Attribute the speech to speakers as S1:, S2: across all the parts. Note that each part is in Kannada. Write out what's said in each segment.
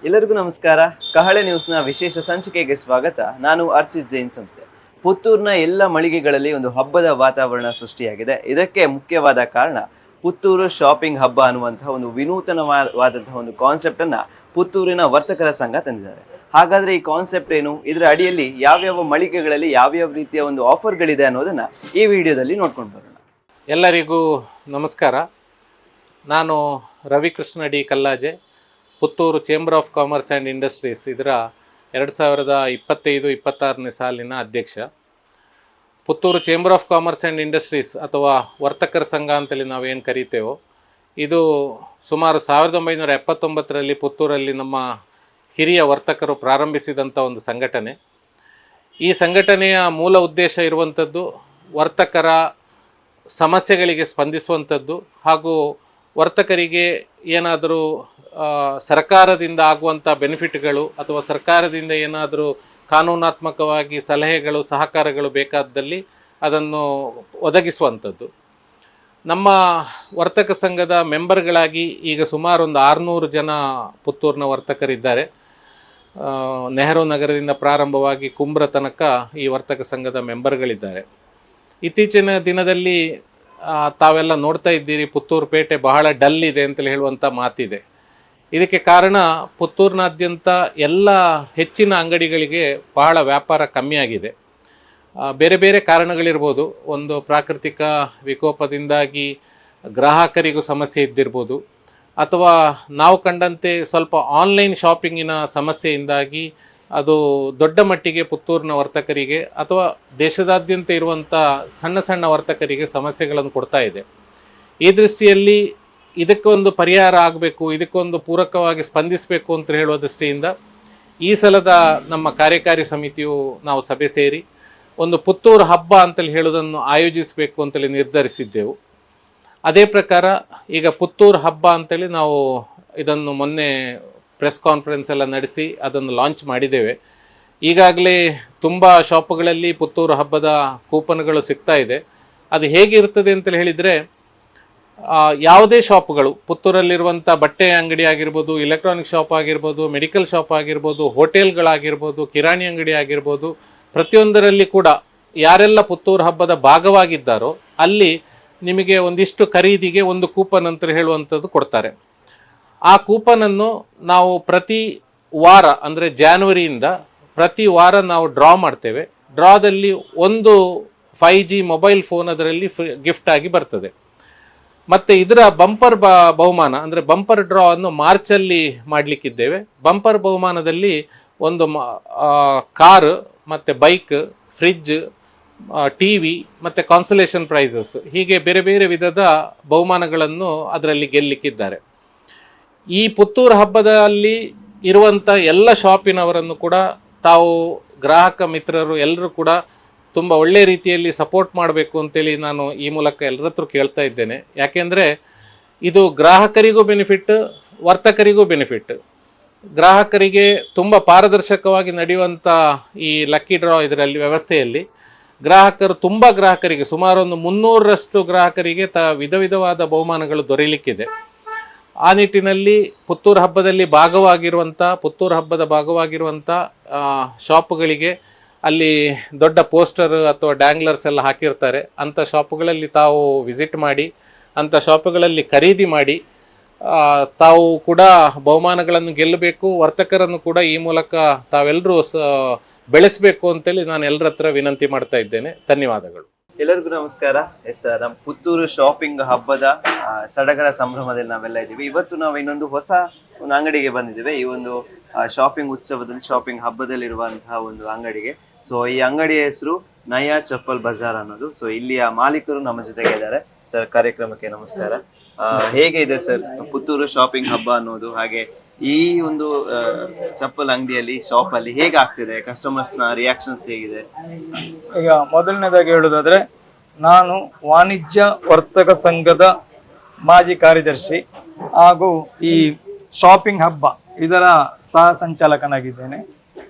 S1: ಎಲ್ಲರಿಗೂ ನಮಸ್ಕಾರ. ಕಹಳೆ ನ್ಯೂಸ್ನ ವಿಶೇಷ ಸಂಚಿಕೆಗೆ ಸ್ವಾಗತ. ನಾನು ಅರ್ಚಿತ್ ಜೈನ್ ಸಂಸ್ಥೆ. ಪುತ್ತೂರಿನ ಎಲ್ಲ ಮಳಿಗೆಗಳಲ್ಲಿ ಒಂದು ಹಬ್ಬದ ವಾತಾವರಣ ಸೃಷ್ಟಿಯಾಗಿದೆ. ಇದಕ್ಕೆ ಮುಖ್ಯವಾದ ಕಾರಣ ಪುತ್ತೂರು ಶಾಪಿಂಗ್ ಹಬ್ಬ ಅನ್ನುವಂತಹ ಒಂದು ವಿನೂತನವಾದಂತಹ ಒಂದು ಕಾನ್ಸೆಪ್ಟ್ ಅನ್ನ ಪುತ್ತೂರಿನ ವರ್ತಕರ ಸಂಘ ತಂದಿದ್ದಾರೆ. ಹಾಗಾದ್ರೆ ಈ ಕಾನ್ಸೆಪ್ಟ್ ಏನು, ಇದರ ಅಡಿಯಲ್ಲಿ ಯಾವ್ಯಾವ ಮಳಿಗೆಗಳಲ್ಲಿ ಯಾವ್ಯಾವ ರೀತಿಯ ಒಂದು ಆಫರ್ಗಳಿದೆ ಅನ್ನೋದನ್ನ ಈ ವಿಡಿಯೋದಲ್ಲಿ ನೋಡ್ಕೊಂಡು ಬರೋಣ.
S2: ಎಲ್ಲರಿಗೂ ನಮಸ್ಕಾರ. ನಾನು Ravikrishna D Kallaje, Puttur chamber of commerce and industries ಇದರ 2025-26ನೇ ಸಾಲಿನ ಅಧ್ಯಕ್ಷ. Puttur chamber of commerce and industries ಅಥವಾ ವರ್ತಕರ ಸಂಘ ಅಂತೇಳಿ ನಾವೇನು ಕರೀತೇವೋ, ಇದು ಸುಮಾರು 1979ರಲ್ಲಿ ಪುತ್ತೂರಲ್ಲಿ ನಮ್ಮ ಹಿರಿಯ ವರ್ತಕರು ಪ್ರಾರಂಭಿಸಿದಂಥ ಒಂದು ಸಂಘಟನೆ. ಈ ಸಂಘಟನೆಯ ಮೂಲ ಉದ್ದೇಶ ಇರುವಂಥದ್ದು ವರ್ತಕರ ಸಮಸ್ಯೆಗಳಿಗೆ ಸ್ಪಂದಿಸುವಂಥದ್ದು ಹಾಗೂ ವರ್ತಕರಿಗೆ ಏನಾದರೂ ಸರ್ಕಾರದಿಂದ ಆಗುವಂಥ ಬೆನಿಫಿಟ್ಗಳು ಅಥವಾ ಸರ್ಕಾರದಿಂದ ಏನಾದರೂ ಕಾನೂನಾತ್ಮಕವಾಗಿ ಸಲಹೆಗಳು ಸಹಕಾರಗಳು ಬೇಕಾದಲ್ಲಿ ಅದನ್ನು ಒದಗಿಸುವಂಥದ್ದು. ನಮ್ಮ ವರ್ತಕ ಸಂಘದ ಮೆಂಬರ್ಗಳಾಗಿ ಈಗ ಸುಮಾರು ಒಂದು 600 ಜನ ಪುತ್ತೂರಿನ ವರ್ತಕರಿದ್ದಾರೆ. ನೆಹರು ನಗರದಿಂದ ಪ್ರಾರಂಭವಾಗಿ ಕುಂಬ್ರ ತನಕ ಈ ವರ್ತಕ ಸಂಘದ ಮೆಂಬರ್ಗಳಿದ್ದಾರೆ. ಇತ್ತೀಚಿನ ದಿನದಲ್ಲಿ ತಾವೆಲ್ಲ ನೋಡ್ತಾ ಇದ್ದೀರಿ, ಪುತ್ತೂರು ಪೇಟೆ ಬಹಳ ಡಲ್ ಇದೆ ಅಂತೇಳಿ ಹೇಳುವಂಥ ಮಾತಿದೆ. ಇದಕ್ಕೆ ಕಾರಣ ಪುತ್ತೂರಿನಾದ್ಯಂತ ಎಲ್ಲ ಹೆಚ್ಚಿನ ಅಂಗಡಿಗಳಿಗೆ ಬಹಳ ವ್ಯಾಪಾರ ಕಮ್ಮಿಯಾಗಿದೆ. ಬೇರೆ ಬೇರೆ ಕಾರಣಗಳಿರ್ಬೋದು. ಒಂದು ಪ್ರಾಕೃತಿಕ ವಿಕೋಪದಿಂದಾಗಿ ಗ್ರಾಹಕರಿಗೂ ಸಮಸ್ಯೆ ಇದ್ದಿರ್ಬೋದು, ಅಥವಾ ನಾವು ಕಂಡಂತೆ ಸ್ವಲ್ಪ ಆನ್ಲೈನ್ ಶಾಪಿಂಗಿನ ಸಮಸ್ಯೆಯಿಂದಾಗಿ ಅದು ದೊಡ್ಡ ಮಟ್ಟಿಗೆ ಪುತ್ತೂರಿನ ವರ್ತಕರಿಗೆ ಅಥವಾ ದೇಶದಾದ್ಯಂತ ಇರುವಂಥ ಸಣ್ಣ ಸಣ್ಣ ವರ್ತಕರಿಗೆ ಸಮಸ್ಯೆಗಳನ್ನು ಕೊಡ್ತಾ ಇದೆ. ಈ ದೃಷ್ಟಿಯಲ್ಲಿ ಇದಕ್ಕೊಂದು ಪರಿಹಾರ ಆಗಬೇಕು, ಇದಕ್ಕೊಂದು ಪೂರಕವಾಗಿ ಸ್ಪಂದಿಸಬೇಕು ಅಂತ ಹೇಳುವ ದೃಷ್ಟಿಯಿಂದ ಈ ಸಲದ ನಮ್ಮ ಕಾರ್ಯಕಾರಿ ಸಮಿತಿಯು ನಾವು ಸಭೆ ಸೇರಿ ಒಂದು ಪುತ್ತೂರು ಹಬ್ಬ ಅಂತೇಳಿ ಹೇಳೋದನ್ನು ಆಯೋಜಿಸಬೇಕು ಅಂತೇಳಿ ನಿರ್ಧರಿಸಿದ್ದೆವು. ಅದೇ ಪ್ರಕಾರ ಈಗ ಪುತ್ತೂರು ಹಬ್ಬ ಅಂತೇಳಿ ನಾವು ಇದನ್ನು ಮೊನ್ನೆ ಪ್ರೆಸ್ ಕಾನ್ಫರೆನ್ಸ್ ಎಲ್ಲ ನಡೆಸಿ ಅದನ್ನು ಲಾಂಚ್ ಮಾಡಿದ್ದೇವೆ. ಈಗಾಗಲೇ ತುಂಬ ಶಾಪುಗಳಲ್ಲಿ ಪುತ್ತೂರು ಹಬ್ಬದ ಕೂಪನ್ಗಳು ಸಿಗ್ತಾ ಇದೆ. ಅದು ಹೇಗಿರ್ತದೆ ಅಂತೇಳಿ ಹೇಳಿದರೆ, ಯಾವುದೇ ಶಾಪುಗಳು ಪುತ್ತೂರಲ್ಲಿರುವಂಥ ಬಟ್ಟೆ ಅಂಗಡಿ ಆಗಿರ್ಬೋದು, ಎಲೆಕ್ಟ್ರಾನಿಕ್ ಶಾಪ್ ಆಗಿರ್ಬೋದು, ಮೆಡಿಕಲ್ ಶಾಪ್ ಆಗಿರ್ಬೋದು, ಹೋಟೆಲ್ಗಳಾಗಿರ್ಬೋದು, ಕಿರಾಣಿ ಅಂಗಡಿ ಆಗಿರ್ಬೋದು, ಪ್ರತಿಯೊಂದರಲ್ಲಿ ಕೂಡ ಯಾರೆಲ್ಲ ಪುತ್ತೂರು ಹಬ್ಬದ ಭಾಗವಾಗಿದ್ದಾರೋ ಅಲ್ಲಿ ನಿಮಗೆ ಒಂದಿಷ್ಟು ಖರೀದಿಗೆ ಒಂದು ಕೂಪನ್ ಅಂತ ಹೇಳುವಂಥದ್ದು ಕೊಡ್ತಾರೆ. ಆ ಕೂಪನನ್ನು ನಾವು ಪ್ರತಿ ವಾರ ಅಂದರೆ ಜಾನ್ವರಿಯಿಂದ ಪ್ರತಿ ವಾರ ನಾವು ಡ್ರಾ ಮಾಡ್ತೇವೆ. ಡ್ರಾದಲ್ಲಿ ಒಂದು 5G ಮೊಬೈಲ್ ಫೋನ್ ಅದರಲ್ಲಿ ಗಿಫ್ಟ್ ಆಗಿ ಬರ್ತದೆ. ಮತ್ತು ಇದರ ಬಂಪರ್ ಬಹುಮಾನ ಅಂದರೆ ಬಂಪರ್ ಡ್ರಾ ಅನ್ನು ಮಾರ್ಚಲ್ಲಿ ಮಾಡಲಿಕ್ಕಿದ್ದೇವೆ. ಬಂಪರ್ ಬಹುಮಾನದಲ್ಲಿ ಒಂದು ಕಾರು ಮತ್ತು ಬೈಕ್, ಫ್ರಿಡ್ಜ್, TV ಮತ್ತು ಕಾನ್ಸಲೇಷನ್ ಪ್ರೈಸಸ್, ಹೀಗೆ ಬೇರೆ ಬೇರೆ ವಿಧದ ಬಹುಮಾನಗಳನ್ನು ಅದರಲ್ಲಿ ಗೆಲ್ಲಲಿಕ್ಕಿದ್ದಾರೆ. ಈ ಪುತ್ತೂರು ಹಬ್ಬದಲ್ಲಿ ಇರುವಂಥ ಎಲ್ಲ ಶಾಪಿನವರನ್ನು ಕೂಡ ತಾವು ಗ್ರಾಹಕ ಮಿತ್ರರು ಎಲ್ಲರೂ ಕೂಡ ತುಂಬ ಒಳ್ಳೆಯ ರೀತಿಯಲ್ಲಿ ಸಪೋರ್ಟ್ ಮಾಡಬೇಕು ಅಂತೇಳಿ ನಾನು ಈ ಮೂಲಕ ಎಲ್ಲರ ಹತ್ರ ಕೇಳ್ತಾ ಇದ್ದೇನೆ. ಯಾಕೆಂದರೆ ಇದು ಗ್ರಾಹಕರಿಗೂ ಬೆನಿಫಿಟ್, ವರ್ತಕರಿಗೂ ಬೆನಿಫಿಟ್. ಗ್ರಾಹಕರಿಗೆ ತುಂಬ ಪಾರದರ್ಶಕವಾಗಿ ನಡೆಯುವಂಥ ಈ ಲಕ್ಕಿ ಡ್ರಾ ಇದರಲ್ಲಿ ವ್ಯವಸ್ಥೆಯಲ್ಲಿ ತುಂಬ ಗ್ರಾಹಕರಿಗೆ ಸುಮಾರು ಒಂದು 300ರಷ್ಟು ಗ್ರಾಹಕರಿಗೆ ವಿಧ ವಿಧವಾದ ಬಹುಮಾನಗಳು ದೊರೆಯಲಿಕ್ಕಿದೆ. ಆ ನಿಟ್ಟಿನಲ್ಲಿ ಪುತ್ತೂರು ಹಬ್ಬದ ಭಾಗವಾಗಿರುವಂಥ ಶಾಪುಗಳಿಗೆ ಅಲ್ಲಿ ದೊಡ್ಡ ಪೋಸ್ಟರ್ ಅಥವಾ ಡ್ಯಾಂಗ್ಲರ್ಸ್ ಎಲ್ಲ ಹಾಕಿರ್ತಾರೆ. ಅಂಥ ಶಾಪುಗಳಲ್ಲಿ ತಾವು ವಿಸಿಟ್ ಮಾಡಿ, ಅಂಥ ಶಾಪುಗಳಲ್ಲಿ ಖರೀದಿ ಮಾಡಿ ತಾವು ಕೂಡ ಬಹುಮಾನಗಳನ್ನು ಗೆಲ್ಲಬೇಕು. ವರ್ತಕರನ್ನು ಕೂಡ ಈ ಮೂಲಕ ತಾವೆಲ್ಲರೂ ಬೆಳೆಸಬೇಕು ಅಂತೇಳಿ ನಾನು ಎಲ್ಲರ ಹತ್ರ ವಿನಂತಿ ಮಾಡ್ತಾ ಇದ್ದೇನೆ. ಧನ್ಯವಾದಗಳು.
S1: ಎಲ್ಲರಿಗೂ ನಮಸ್ಕಾರ. ನಮ್ಮ ಪುತ್ತೂರು ಶಾಪಿಂಗ್ ಹಬ್ಬದ ಸಡಗರ ಸಂಭ್ರಮದಲ್ಲಿ ನಾವೆಲ್ಲ ಇದ್ದೀವಿ. ಇವತ್ತು ನಾವು ಇನ್ನೊಂದು ಹೊಸ ಒಂದು ಅಂಗಡಿಗೆ ಬಂದಿದ್ದೇವೆ. ಈ ಒಂದು ಶಾಪಿಂಗ್ ಉತ್ಸವದಲ್ಲಿ, ಶಾಪಿಂಗ್ ಹಬ್ಬದಲ್ಲಿರುವಂತಹ ಒಂದು ಅಂಗಡಿಗೆ. ಸೊ ಈ ಅಂಗಡಿಯ ಹೆಸರು ನಯಾ ಚಪ್ಪಲ್ ಬಜಾರ್ ಅನ್ನೋದು. ಸೊ ಇಲ್ಲಿಯ ಮಾಲೀಕರು ನಮ್ಮ ಜೊತೆಗೆ ಇದ್ದಾರೆ. ಸರ್, ಕಾರ್ಯಕ್ರಮಕ್ಕೆ ನಮಸ್ಕಾರ. ಹೇಗೆ ಇದೆ ಸರ್ ಪುತ್ತೂರು ಶಾಪಿಂಗ್ ಹಬ್ಬ ಅನ್ನೋದು? ಹಾಗೆ ಈ ಒಂದು ಚಪ್ಪಲ್ ಅಂಗಡಿಯಲ್ಲಿ, ಶಾಪ್ ಅಲ್ಲಿ ಹೇಗೆ ಆಗ್ತಿದೆ? ಕಸ್ಟಮರ್ಸ್ ನ ರಿಯಾಕ್ಷನ್ಸ್ ಹೇಗಿದೆ?
S3: ಈಗ ಮೊದಲನೇದಾಗಿ ಹೇಳುವುದಾದ್ರೆ, ನಾನು ವಾಣಿಜ್ಯ ವರ್ತಕ ಸಂಘದ ಮಾಜಿ ಕಾರ್ಯದರ್ಶಿ ಹಾಗೂ ಈ ಶಾಪಿಂಗ್ ಹಬ್ಬ ಇದರ ಸಹ ಸಂಚಾಲಕನಾಗಿದ್ದೇನೆ.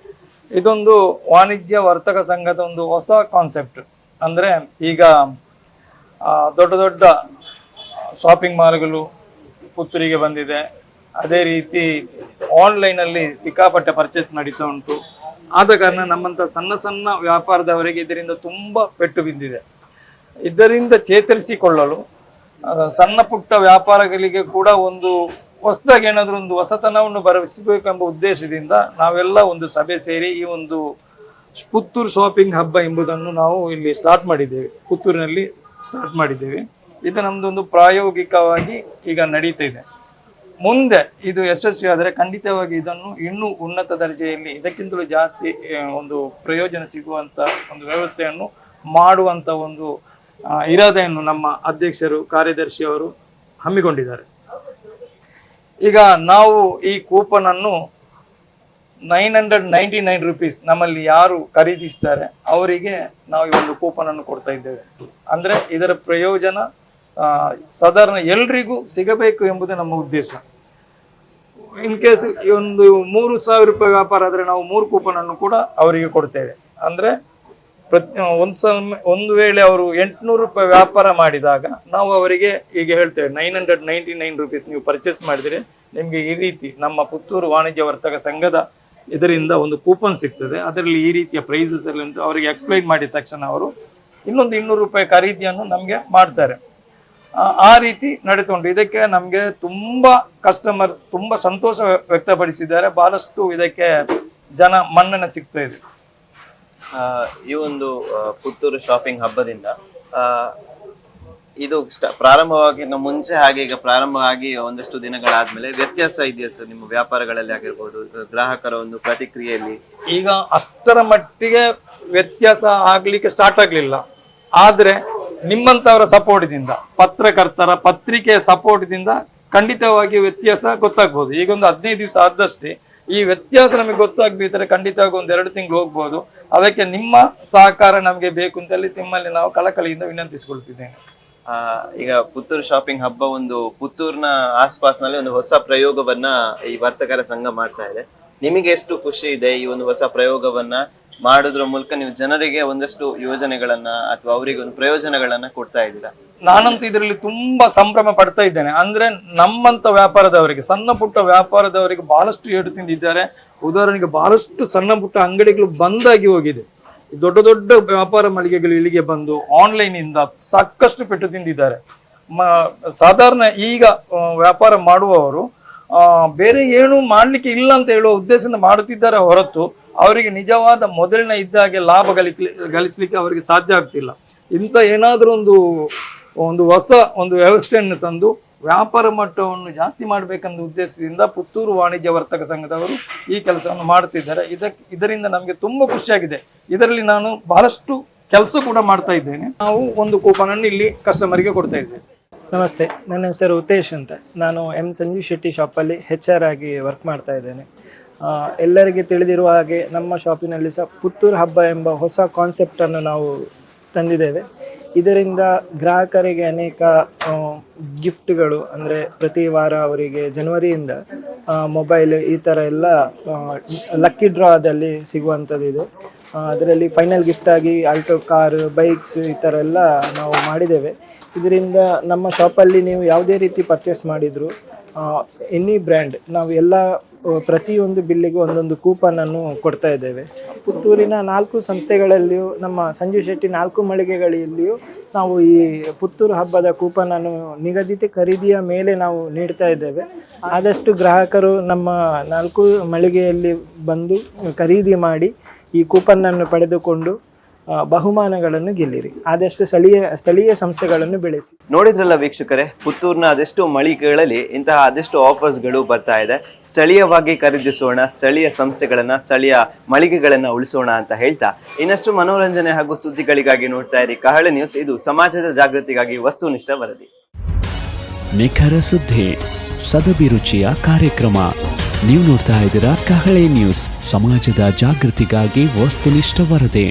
S3: ಇದೊಂದು ವಾಣಿಜ್ಯ ವರ್ತಕ ಸಂಘದ ಒಂದು ಹೊಸ ಕಾನ್ಸೆಪ್ಟ್. ಅಂದರೆ ಈಗ ದೊಡ್ಡ ದೊಡ್ಡ ಶಾಪಿಂಗ್ ಮಾಲ್ಗಳು ಪುತ್ತೂರಿಗೆ ಬಂದಿದೆ. ಅದೇ ರೀತಿ ಆನ್ಲೈನಲ್ಲಿ ಸಿಕ್ಕಾಪಟ್ಟೆ ಪರ್ಚೇಸ್ ನಡೀತಾ ಉಂಟು. ಆದ ಕಾರಣ ನಮ್ಮಂಥ ಸಣ್ಣ ಸಣ್ಣ ವ್ಯಾಪಾರದವರಿಗೆ ಇದರಿಂದ ತುಂಬ ಪೆಟ್ಟು ಬಿದ್ದಿದೆ. ಇದರಿಂದ ಚೇತರಿಸಿಕೊಳ್ಳಲು ಸಣ್ಣ ಪುಟ್ಟ ವ್ಯಾಪಾರಗಳಿಗೆ ಕೂಡ ಒಂದು ಹೊಸದಾಗಿ ಏನಾದರೂ ಒಂದು ಹೊಸತನವನ್ನು ಬರಸಿಬೇಕೆಂಬ ಉದ್ದೇಶದಿಂದ ನಾವೆಲ್ಲ ಒಂದು ಸಭೆ ಸೇರಿ ಈ ಒಂದು ಪುತ್ತೂರು ಶಾಪಿಂಗ್ ಹಬ್ಬ ಎಂಬುದನ್ನು ನಾವು ಇಲ್ಲಿ ಸ್ಟಾರ್ಟ್ ಮಾಡಿದ್ದೇವೆ, ಪುತ್ತೂರಿನಲ್ಲಿ ಸ್ಟಾರ್ಟ್ ಮಾಡಿದ್ದೇವೆ. ಇದು ನಮ್ಮದೊಂದು ಪ್ರಾಯೋಗಿಕವಾಗಿ ಈಗ ನಡೀತಾ ಇದೆ. ಮುಂದೆ ಇದು ಯಶಸ್ವಿ ಆದರೆ ಖಂಡಿತವಾಗಿ ಇದನ್ನು ಇನ್ನೂ ಉನ್ನತ ದರ್ಜೆಯಲ್ಲಿ ಇದಕ್ಕಿಂತಲೂ ಜಾಸ್ತಿ ಒಂದು ಪ್ರಯೋಜನ ಸಿಗುವಂಥ ಒಂದು ವ್ಯವಸ್ಥೆಯನ್ನು ಮಾಡುವಂಥ ಒಂದು ಇರಾದೆಯನ್ನು ನಮ್ಮ ಅಧ್ಯಕ್ಷರು ಕಾರ್ಯದರ್ಶಿಯವರು ಹಮ್ಮಿಕೊಂಡಿದ್ದಾರೆ. ಈಗ ನಾವು ಈ ಕೂಪನನ್ನು 999 ರೂಪೀಸ್ ನಮ್ಮಲ್ಲಿ ಯಾರು ಖರೀದಿಸ್ತಾರೆ ಅವರಿಗೆ ನಾವು ಈ ಒಂದು ಕೂಪನನ್ನು ಕೊಡ್ತಾ ಇದ್ದೇವೆ. ಅಂದರೆ ಇದರ ಪ್ರಯೋಜನ ಸಾಧಾರಣ ಎಲ್ರಿಗೂ ಸಿಗಬೇಕು ಎಂಬುದೇ ನಮ್ಮ ಉದ್ದೇಶ. ಇನ್ ಕೇಸ್ ಈ ಒಂದು 3,000 ರೂಪಾಯಿ ವ್ಯಾಪಾರ ಆದರೆ ನಾವು 3 ಕೂಪನನ್ನು ಕೂಡ ಅವರಿಗೆ ಕೊಡ್ತೇವೆ. ಅಂದರೆ ಒಂದು ವೇಳೆ ಅವರು 800 ರೂಪಾಯಿ ವ್ಯಾಪಾರ ಮಾಡಿದಾಗ ನಾವು ಅವರಿಗೆ ಈಗ ಹೇಳ್ತೇವೆ 999 ರೂಪೀಸ್ ನೀವು ಪರ್ಚೇಸ್ ಮಾಡಿದರೆ ನಿಮಗೆ ಈ ರೀತಿ ನಮ್ಮ ಪುತ್ತೂರು ವಾಣಿಜ್ಯ ವರ್ತಕ ಸಂಘದ ಇದರಿಂದ ಒಂದು ಕೂಪನ್ ಸಿಗ್ತದೆ, ಅದರಲ್ಲಿ ಈ ರೀತಿಯ ಪ್ರೈಸಸ್ ಎಲ್ಲ ಉಂಟು. ಅವರಿಗೆ ಎಕ್ಸ್ಪ್ಲೈನ್ ಮಾಡಿದ ತಕ್ಷಣ ಅವರು ಇನ್ನೊಂದು 200 ರೂಪಾಯಿ ಖರೀದಿಯನ್ನು ನಮಗೆ ಮಾಡ್ತಾರೆ. ಆ ರೀತಿ ನಡೆದುಕೊಂಡು ಇದಕ್ಕೆ ನಮಗೆ ತುಂಬ ಕಸ್ಟಮರ್ಸ್ ತುಂಬ ಸಂತೋಷ ವ್ಯಕ್ತಪಡಿಸಿದ್ದಾರೆ. ಬಹಳಷ್ಟು ಇದಕ್ಕೆ ಜನ ಮನ್ನಣೆ ಸಿಗ್ತಾ ಇದೆ.
S1: ಈ ಒಂದು ಪುತ್ತೂರು ಶಾಪಿಂಗ್ ಹಬ್ಬದಿಂದ ಇದು ಪ್ರಾರಂಭವಾಗಿ ಮುಂಚೆ ಹಾಗೆ ಈಗ ಪ್ರಾರಂಭ ಆಗಿ ಒಂದಷ್ಟು ದಿನಗಳಾದ್ಮೇಲೆ ವ್ಯತ್ಯಾಸ ಇದೆಯಾ ಸರ್ ನಿಮ್ಮ ವ್ಯಾಪಾರಗಳಲ್ಲಿ ಆಗಿರ್ಬೋದು, ಗ್ರಾಹಕರ ಒಂದು ಪ್ರತಿಕ್ರಿಯೆಯಲ್ಲಿ?
S3: ಈಗ ಅಷ್ಟರ ಮಟ್ಟಿಗೆ ವ್ಯತ್ಯಾಸ ಆಗ್ಲಿಕ್ಕೆ ಸ್ಟಾರ್ಟ್ ಆಗ್ಲಿಲ್ಲ, ಆದ್ರೆ ನಿಮ್ಮಂತವರ ಸಪೋರ್ಟ್ದಿಂದ, ಪತ್ರಕರ್ತರ ಪತ್ರಿಕೆಯ ಸಪೋರ್ಟ್ದಿಂದ ಖಂಡಿತವಾಗಿ ವ್ಯತ್ಯಾಸ ಗೊತ್ತಾಗ್ಬೋದು. ಈಗ ಒಂದು 15 ದಿವಸ ಆದಷ್ಟೇ ಈ ವ್ಯತ್ಯಾಸ ನಮಗೆ ಗೊತ್ತಾಗ್ಬಿಟ್ರೆ ಖಂಡಿತವಾಗಿ 1-2 ತಿಂಗಳು ಹೋಗ್ಬೋದು. ಅದಕ್ಕೆ ನಿಮ್ಮ ಸಹಕಾರ ನಮಗೆ ಬೇಕು ಅಂತೇಳಿ ನಿಮ್ಮಲ್ಲಿ ನಾವು ಕಳಕಳಿಯಿಂದ ವಿನಂತಿಸಿಕೊಳ್ತಿದ್ದೇನೆ.
S1: ಈಗ ಪುತ್ತೂರು ಶಾಪಿಂಗ್ ಹಬ್ಬ ಒಂದು ಪುತ್ತೂರಿನ ಆಸ್ಪಾಸ್ನಲ್ಲಿ ಒಂದು ಹೊಸ ಪ್ರಯೋಗವನ್ನ ಈ ವರ್ತಕರ ಸಂಘ ಮಾಡ್ತಾ ಇದೆ. ನಿಮಗೆ ಎಷ್ಟು ಖುಷಿ ಇದೆ ಈ ಒಂದು ಹೊಸ ಪ್ರಯೋಗವನ್ನ ಮಾಡೋದ್ರ ಮೂಲಕ ನೀವು ಜನರಿಗೆ ಒಂದಷ್ಟು ಯೋಜನೆಗಳನ್ನ ಅಥವಾ ಅವರಿಗೆ ಒಂದು ಪ್ರಯೋಜನಗಳನ್ನ ಕೊಡ್ತಾ ಇದ್ದೀರಾ?
S3: ನಾನಂತೂ ಇದರಲ್ಲಿ ತುಂಬಾ ಸಂಭ್ರಮ ಪಡ್ತಾ ಇದ್ದೇನೆ. ಅಂದ್ರೆ ನಮ್ಮಂತ ವ್ಯಾಪಾರದವರಿಗೆ, ಸಣ್ಣ ಪುಟ್ಟ ವ್ಯಾಪಾರದವರಿಗೆ ಬಹಳಷ್ಟು ಏಟು ತಿಂದಿದ್ದಾರೆ. ಉದಾಹರಣೆಗೆ ಬಹಳಷ್ಟು ಸಣ್ಣ ಪುಟ್ಟ ಅಂಗಡಿಗಳು ಬಂದಾಗಿ ಹೋಗಿದೆ. ದೊಡ್ಡ ದೊಡ್ಡ ವ್ಯಾಪಾರ ಮಳಿಗೆಗಳು ಇಲ್ಲಿಗೆ ಬಂದು ಆನ್ಲೈನ್ ಇಂದ ಸಾಕಷ್ಟು ಪೆಟ್ಟು ತಿಂದಿದ್ದಾರೆ. ಸಾಧಾರಣ ಈಗ ವ್ಯಾಪಾರ ಮಾಡುವವರು ಬೇರೆ ಏನು ಮಾಡ್ಲಿಕ್ಕೆ ಇಲ್ಲ ಅಂತ ಹೇಳುವ ಉದ್ದೇಶದಿಂದ ಮಾಡುತ್ತಿದ್ದಾರೆ ಹೊರತು ಅವರಿಗೆ ನಿಜವಾದ ಮೊದಲಿನ ಇದ್ದಾಗೆ ಲಾಭ ಗಳಿಸಲಿಕ್ಕೆ ಅವರಿಗೆ ಸಾಧ್ಯ ಆಗ್ತಿಲ್ಲ. ಇಂಥ ಏನಾದರೂ ಒಂದು ಹೊಸ ಒಂದು ವ್ಯವಸ್ಥೆಯನ್ನು ತಂದು ವ್ಯಾಪಾರ ಮಟ್ಟವನ್ನು ಜಾಸ್ತಿ ಮಾಡಬೇಕನ್ನೋ ಉದ್ದೇಶದಿಂದ ಪುತ್ತೂರು ವಾಣಿಜ್ಯ ವರ್ತಕ ಸಂಘದವರು ಈ ಕೆಲಸವನ್ನು ಮಾಡುತ್ತಿದ್ದಾರೆ. ಇದರಿಂದ ನಮಗೆ ತುಂಬ ಖುಷಿಯಾಗಿದೆ. ಇದರಲ್ಲಿ ನಾನು ಬಹಳಷ್ಟು ಕೆಲಸ ಕೂಡ ಮಾಡ್ತಾ ಇದ್ದೇನೆ. ನಾವು ಒಂದು ಕೂಪನನ್ನು ಇಲ್ಲಿ ಕಸ್ಟಮರಿಗೆ ಕೊಡ್ತಾ ಇದ್ದೇವೆ.
S4: ನಮಸ್ತೆ, ನನ್ನ ಹೆಸರು ಉತೇಶ್ ಅಂತ. ನಾನು ಸಂಜೀವ್ ಶೆಟ್ಟಿ ಶಾಪಲ್ಲಿ HR ಆಗಿ ವರ್ಕ್ ಮಾಡ್ತಾ ಇದ್ದೇನೆ. ಎಲ್ಲರಿಗೆ ತಿಳಿದಿರುವ ಹಾಗೆ ನಮ್ಮ ಶಾಪಿನಲ್ಲಿ ಸಹ ಪುತ್ತೂರು ಹಬ್ಬ ಎಂಬ ಹೊಸ ಕಾನ್ಸೆಪ್ಟನ್ನು ನಾವು ತಂದಿದ್ದೇವೆ. ಇದರಿಂದ ಗ್ರಾಹಕರಿಗೆ ಅನೇಕ ಗಿಫ್ಟ್ಗಳು, ಅಂದರೆ ಪ್ರತಿ ವಾರ ಅವರಿಗೆ ಜನವರಿಯಿಂದ ಮೊಬೈಲ್ ಈ ಥರ ಎಲ್ಲ ಲಕ್ಕಿ ಡ್ರಾದಲ್ಲಿ ಸಿಗುವಂಥದ್ದಿದೆ. ಅದರಲ್ಲಿ ಫೈನಲ್ ಗಿಫ್ಟ್ ಆಗಿ ಆಲ್ಟೋ ಕಾರ್, ಬೈಕ್ಸ್ ಈ ಥರ ಎಲ್ಲ ನಾವು ಮಾಡಿದ್ದೇವೆ. ಇದರಿಂದ ನಮ್ಮ ಶಾಪಲ್ಲಿ ನೀವು ಯಾವುದೇ ರೀತಿ ಪರ್ಚೇಸ್ ಮಾಡಿದರೂ ಎನಿ ಬ್ರ್ಯಾಂಡ್ ನಾವು ಎಲ್ಲ ಪ್ರತಿಯೊಂದು ಬಿಲ್ಲಿಗೂ ಒಂದೊಂದು ಕೂಪನನ್ನು ಕೊಡ್ತಾ ಇದ್ದೇವೆ. ಪುತ್ತೂರಿನ 4 ಸಂಸ್ಥೆಗಳಲ್ಲಿಯೂ, ನಮ್ಮ ಸಂಜೀವ್ ಶೆಟ್ಟಿ 4 ಮಳಿಗೆಗಳಲ್ಲಿಯೂ ನಾವು ಈ ಪುತ್ತೂರು ಹಬ್ಬದ ಕೂಪನನ್ನು ನಿಗದಿತ ಖರೀದಿಯ ಮೇಲೆ ನಾವು ನೀಡ್ತಾ ಇದ್ದೇವೆ. ಆದಷ್ಟು ಗ್ರಾಹಕರು ನಮ್ಮ 4 ಮಳಿಗೆಯಲ್ಲಿ ಬಂದು ಖರೀದಿ ಮಾಡಿ ಈ ಕೂಪನನ್ನು ಪಡೆದುಕೊಂಡು ಬಹುಮಾನಗಳನ್ನು ಗೆಲ್ಲಿರಿ. ಆದಷ್ಟು ಸ್ಥಳೀಯ ಸಂಸ್ಥೆಗಳನ್ನು ಬೆಳೆಸಿ.
S1: ನೋಡಿದ್ರಲ್ಲ ವೀಕ್ಷಕರೇ, ಪುತ್ತೂರಿನ ಅದೆಷ್ಟು ಮಳಿಗೆಗಳಲ್ಲಿ ಇಂತಹ ಅದೆಷ್ಟು ಆಫರ್ಸ್ಗಳು ಬರ್ತಾ ಇದೆ. ಸ್ಥಳೀಯವಾಗಿ ಖರೀದಿಸೋಣ, ಸ್ಥಳೀಯ ಸಂಸ್ಥೆಗಳನ್ನ, ಸ್ಥಳೀಯ ಮಳಿಗೆಗಳನ್ನ ಉಳಿಸೋಣ ಅಂತ ಹೇಳ್ತಾ ಇನ್ನಷ್ಟು ಮನೋರಂಜನೆ ಹಾಗೂ ಸುದ್ದಿಗಳಿಗಾಗಿ ನೋಡ್ತಾ ಇರಿ ಕಹಳೆ ನ್ಯೂಸ್. ಇದು ಸಮಾಜದ ಜಾಗೃತಿಗಾಗಿ ವಸ್ತುನಿಷ್ಠ ವರದಿ.
S5: ನಿಖರ ಸುದ್ದಿ, ಸದಭಿರುಚಿಯ ಕಾರ್ಯಕ್ರಮ. ನೀವು ನೋಡ್ತಾ ಇದ್ದೀರಾ ಕಹಳೆ ನ್ಯೂಸ್, ಸಮಾಜದ ಜಾಗೃತಿಗಾಗಿ ವಸ್ತುನಿಷ್ಠ ವರದಿ.